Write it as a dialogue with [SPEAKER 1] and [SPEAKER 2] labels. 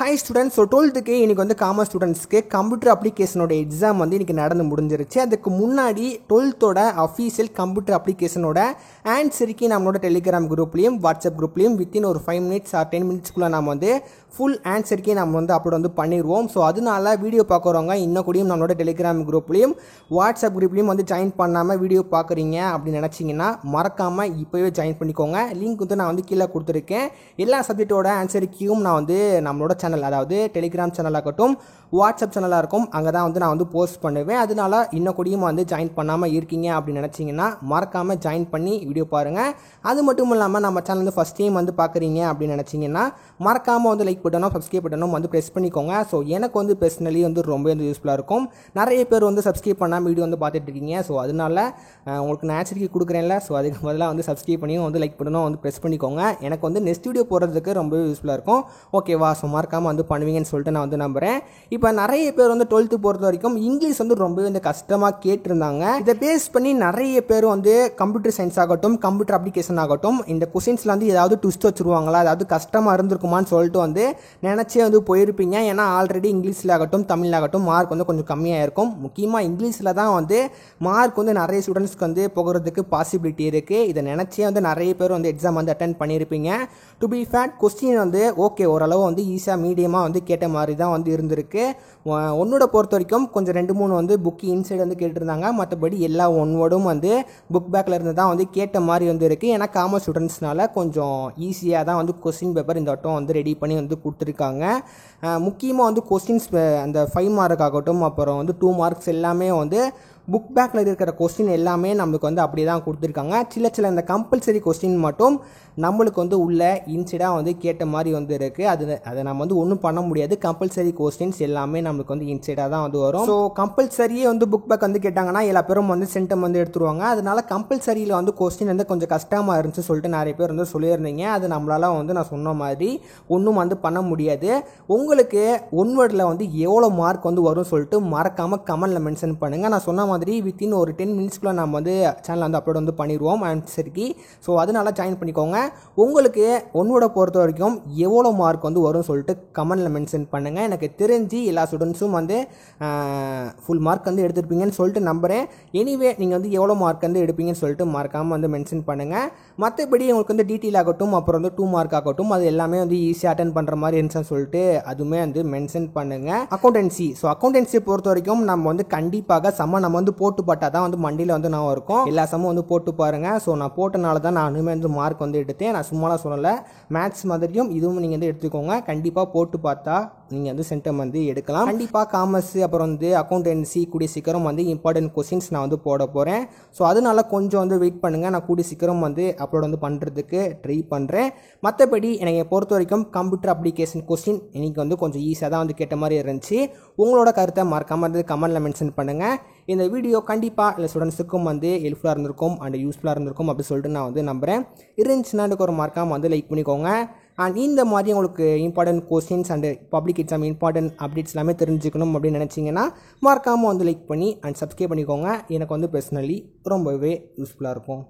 [SPEAKER 1] Hi students. So 12th இன்றைக்கி வந்து commerce ஸ்டூடெண்ட்ஸ்க்கு கம்ப்யூட்டர் அப்ளிகேஷனோட எக்ஸாம் வந்து இன்றைக்கி நடந்து முடிஞ்சிருச்சு. அதுக்கு முன்னாடி 12th அஃபீஷியல் கம்ப்யூட்டர் அப்ளிகேஷனோட ஆன்சருக்கு நம்மளோட டெலிகிராம் குரூப்லேயும் வாட்ஸ்அப் குரூப்லேயும் வித்தின் ஒரு 5 minutes ஆர் 10 minutesக்குள்ளே நம்ம வந்து ஃபுல் ஆன்சருக்கே நம்ம வந்து அப்லோட் வந்து பண்ணிடுவோம். ஸோ அதனால வீடியோ பார்க்குறவங்க இன்னும் கூடயும் நம்மளோட டெலிகிராம் குரூப்லேயும் வாட்ஸ்அப் குரூப்லேயும் வந்து ஜாயின் பண்ணாமல் வீடியோ பார்க்குறீங்க அப்படின்னு நினச்சிங்கன்னா மறக்காமல் இப்போவே ஜாயின் பண்ணிக்கோங்க. லிங்க் வந்து நான் வந்து கீழே கொடுத்துருக்கேன். எல்லா சப்ஜெக்டோட ஆன்சருக்கையும் நான் வந்து நம்மளோட சேனல், அதாவது டெலிகிராம் சேனலாகட்டும் வாட்ஸ்அப் சேனலாக இருக்கும், அங்கே தான் வந்து நான் வந்து போஸ்ட் பண்ணுவேன். அதனால இன்னும் கூடயும் வந்து ஜாயின் பண்ணாமல் இருக்கீங்க அப்படின்னு நினச்சிங்கன்னா மறக்காமல் ஜாயின் பண்ணி வீடியோ பாருங்கள். அது மட்டும் இல்லாமல் நம்ம சேனல் வந்து ஃபஸ்ட் டைம் வந்து பார்க்குறீங்க அப்படின்னு நினச்சிங்கன்னா மறக்காமல் வந்து லைக் பட்டனும் சப்ஸ்கிரைப் பட்டனும் வந்து ப்ரெஸ் பண்ணிக்கோங்க. ஸோ எனக்கு வந்து பர்சனலி வந்து ரொம்ப வந்து யூஸ்ஃபுல்லாக இருக்கும். நிறைய பேர் வந்து சப்ஸ்கிரைப் பண்ணாமல் வீடியோ வந்து பார்த்துட்டு இருக்கீங்க. ஸோ அதனால உங்களுக்கு நான் ஆன்சருக்கு கொடுக்குறேன்ல, ஸோ அதுக்கு பதிலாக வந்து சப்ஸ்கிரைப் பண்ணியும் வந்து லைக் பட்டனும் வந்து ப்ரெஸ் பண்ணிக்கோங்க. எனக்கு வந்து நெக்ஸ்ட் வீடியோ போடுறதுக்கு ரொம்பவே யூஸ்ஃபுல்லாக இருக்கும். ஓகேவா? ஸோ மறக்காமல் வந்து பண்ணுவீங்கன்னு சொல்லிட்டு நான் வந்து நம்புகிறேன். இப்போ நிறைய பேர் வந்து 12th பொறுத்த வரைக்கும் இங்கிலீஷ் வந்து ரொம்பவே வந்து கஷ்டமாக கேட்டிருந்தாங்க. இதை பேஸ் பண்ணி நிறைய பேர் வந்து கம்ப்யூட்டர் சயின்ஸ் ஆகட்டும் கம்ப்யூட்டர் அப்ளிகேஷன் ஆகட்டும் இந்த கொஸ்டின்ஸில் வந்து ஏதாவது ட்விஸ்ட் வச்சுருவாங்களா, அதாவது கஷ்டமாக இருந்திருக்குமான்னு சொல்லிட்டு வந்து நினச்சே வந்து போயிருப்பீங்க. ஏன்னா ஆல்ரெடி இங்கிலீஷில் ஆகட்டும் தமிழாகட்டும் மார்க் வந்து கொஞ்சம் கம்மியாக இருக்கும். முக்கியமாக இங்கிலீஷில் தான் வந்து மார்க் வந்து நிறைய ஸ்டூடெண்ட்ஸ்க்கு வந்து போகிறதுக்கு பாசிபிலிட்டி இருக்குது. இதை நினச்சே வந்து நிறைய பேர் வந்து எக்ஸாம் வந்து அட்டென்ட் பண்ணியிருப்பீங்க. டு பி ஃபேட் கொஸ்டின் வந்து ஓகே ஓரளவு வந்து ஈஸியாக மீடியமாக வந்து கேட்ட மாதிரி தான் வந்து இருந்திருக்கு. ஒன்னோட பொறுத்த வரைக்கும் கொஞ்சம் 2-3 வந்து புக்கு இன்சைடு வந்து கேட்டிருந்தாங்க. மற்றபடி எல்லா ஒன்வோடும் வந்து புக் பேக்கில் இருந்து தான் வந்து கேட்ட மாதிரி வந்து இருக்குது. ஏன்னா காமர்ஸ் ஸ்டூடெண்ட்ஸ்னால கொஞ்சம் ஈஸியாக தான் வந்து கொஸ்டின் பேப்பர் இந்த வட்டம் வந்து ரெடி பண்ணி வந்து கொடுத்துருக்காங்க. முக்கியமாக வந்து கொஸ்டின்ஸ் அந்த 5 மார்க் ஆகட்டும் அப்புறம் வந்து 2 மார்க்ஸ் எல்லாமே வந்து புக் பேக்கில் இருக்கிற கொஸ்டின் எல்லாமே நம்மளுக்கு வந்து அப்படி தான் கொடுத்துருக்காங்க. சில இந்த கம்பல்சரி கொஸ்டின் மட்டும் நம்மளுக்கு வந்து உள்ள இன்சிடாக வந்து கேட்ட மாதிரி வந்து இருக்குது. அதை நம்ம வந்து ஒன்றும் பண்ண முடியாது. கம்பல்சரி கொஸ்டின்ஸ் எல்லாமே நம்மளுக்கு வந்து இன்சைடாக தான் வந்து வரும். ஸோ கம்பல்சரியே வந்து புக் பேக் வந்து கேட்டாங்கன்னா எல்லா பேரும் வந்து சென்டம் வந்து எடுத்துருவாங்க. அதனால கம்பல்சரியில் வந்து கொஸ்டின் வந்து கொஞ்சம் கஷ்டமாக இருந்துச்சு சொல்லிட்டு நிறைய பேர் வந்து சொல்லியிருந்தீங்க. அது நம்மளால வந்து நான் சொன்ன மாதிரி ஒன்றும் வந்து பண்ண முடியாது. உங்களுக்கு ஒன் வேர்டில் வந்து எவ்வளோ மார்க் வந்து வரும் சொல்லிட்டு மறக்காமல் கமெண்டில் மென்ஷன் பண்ணுங்கள். நான் சொன்ன மாதிரி வித்தின் ஒரு 10 minutesக்குள்ளே நம்ம வந்து சேனல் வந்து அப்லோட் வந்து பண்ணிடுவோம் ஆன்சருக்கு. ஸோ அதனால ஜாயின் பண்ணிக்கோங்க. உங்களுக்கு ஒன்னோட பொறுத்த வரைக்கும் எவ்வளோ மார்க் வந்து வரும்னு சொல்லிட்டு கமெண்டில் மென்ஷன் பண்ணுங்கள். எனக்கு தெரிஞ்சு எல்லா ஸ்டூடெண்ட்ஸும் வந்து ஃபுல் மார்க் வந்து எடுத்துருப்பீங்கன்னு சொல்லிட்டு நம்புகிறேன். எனிவே நீங்கள் வந்து எவ்வளோ மார்க் வந்து எடுப்பீங்கன்னு சொல்லிட்டு மறக்காமல் வந்து மென்ஷன் பண்ணுங்கள். மற்றபடி உங்களுக்கு வந்து டீட்டெயில் ஆகட்டும் அப்புறம் வந்து 2 மார்க் ஆகட்டும் அது எல்லாமே வந்து ஈஸியாக அட்டென்ட் பண்ணுற மாதிரி இருந்துச்சுன்னு சொல்லிட்டு அதுவுமே வந்து மென்ஷன் பண்ணுங்கள். அக்கௌண்டன்சி, ஸோ அக்கௌண்டன்சியை பொறுத்த வரைக்கும் நம்ம வந்து கண்டிப்பாக நம்ம வந்து போட்டு பார்த்தா தான் வந்து மண்டியில் வந்து நான் இருக்கும். எல்லா சம்மும் வந்து போட்டு பாருங்கள். ஸோ நான் போட்டனால தான் நானுமே வந்து மார்க் வந்து எடுத்தேன். நான் சும்மாலாம் சொல்லலை. மேத்ஸ் மாதிரியும் இதுவும் நீங்கள் வந்து எடுத்துக்கோங்க. கண்டிப்பாக போட்டு பார்த்தா நீங்கள் வந்து சென்டம் வந்து எடுக்கலாம். கண்டிப்பாக காமர்ஸ் அப்புறம் வந்து அக்கௌண்டன்சி கூடிய சீக்கிரம் வந்து இம்பார்ட்டன்ட் கொஸ்டின்ஸ் நான் வந்து போட போகிறேன். ஸோ அதனால கொஞ்சம் வந்து வெயிட் பண்ணுங்கள். நான் கூடிய சீக்கிரம் வந்து அப்லோட் வந்து பண்ணுறதுக்கு ட்ரை பண்ணுறேன். மற்றபடி எனக்கு பொறுத்த வரைக்கும் கம்ப்யூட்டர் அப்ளிகேஷன் கொஸ்டின் இன்றைக்கி வந்து கொஞ்சம் ஈஸியாக தான் வந்து கேட்ட மாதிரி இருந்துச்சு. உங்களோட கருத்தை மறக்காமல் வந்து கமெண்டில் மென்ஷன் பண்ணுங்கள். இந்த வீடியோ கண்டிப்பாக இல்லை ஸ்டூடெண்ட்ஸுக்கும் வந்து ஹெல்ப்ஃபுல்லாக இருந்திருக்கும் அண்ட் யூஸ்ஃபுல்லாக இருந்திருக்கும் அப்படி சொல்லிட்டு நான் வந்து நம்புகிறேன். இருந்துச்சுன்னா எனக்கு ஒரு மறக்காமல் வந்து லைக் பண்ணிக்கோங்க. அண்ட் இந்த மாதிரி உங்களுக்கு important questions and public exam important updates எல்லாமே தெரிஞ்சுக்கணும் அப்படின்னு நினச்சிங்கன்னா மறக்காமல் வந்து லைக் பண்ணி அண்ட் சப்ஸ்கிரைப் பண்ணிக்கோங்க. எனக்கு வந்து பர்சனலி ரொம்பவே யூஸ்ஃபுல்லாக இருக்கும்.